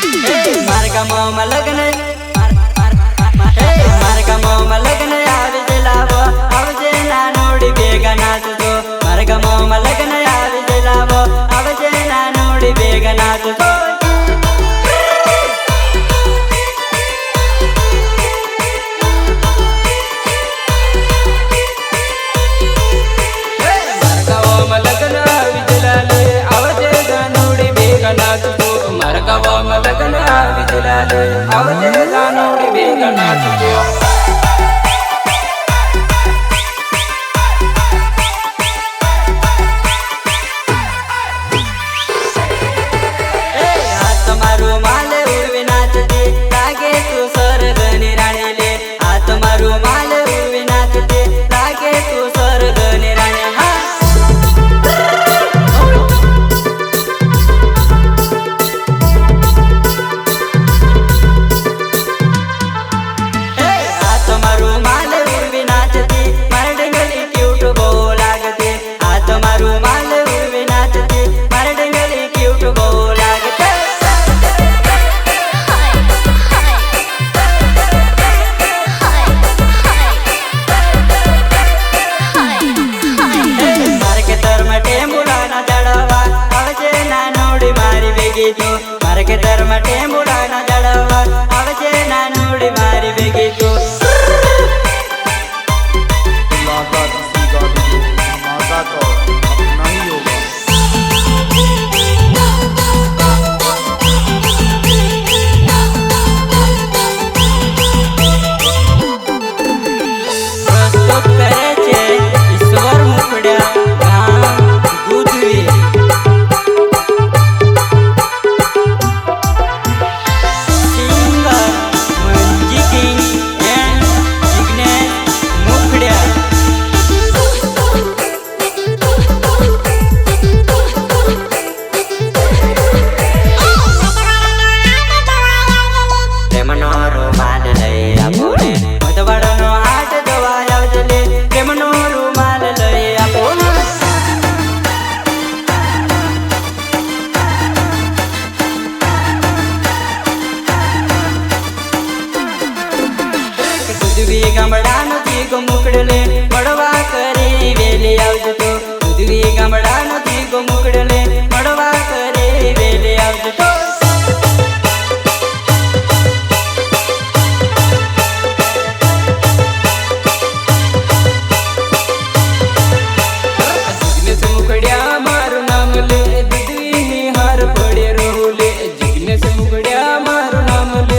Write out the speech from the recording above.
मार्गा मोमा लग्न मार्गा मोमा लग्न आवी लावो आवजे ना नोडी बेगा नाचतो मार्गा मोमा लग्न आवी लावो आवजे ना नोडी बेगा नाचतो लगन आवी दिलाले आवजे जानोडी बेगा नाचतो हात मारू माले उर्वी नाचते लागे तू सरगणी राणीले हात मारू माले उर्वी नाचते लागे तू सरगणी राणी मारे के दर मटे मुड़ाना जड़वा आवजे ना नोडी मारी बेगी तो लागा सीधा दो माता तो अपना ही होगा प्रस्तुत करे छे ईश्वर मुखड़िया गाम दूधवी गामडानो तीगो मुकड़ले मड़वा करी वेले आवजो तो दुधवी गामडानो तीगो मुकड़ले मड़वा करी वेले आवजो तो जिग्नेश मुकड़िया मारू नाम ले दुधवी हार पड़े रोले जिग्नेश मुकड़िया मारू नाम ले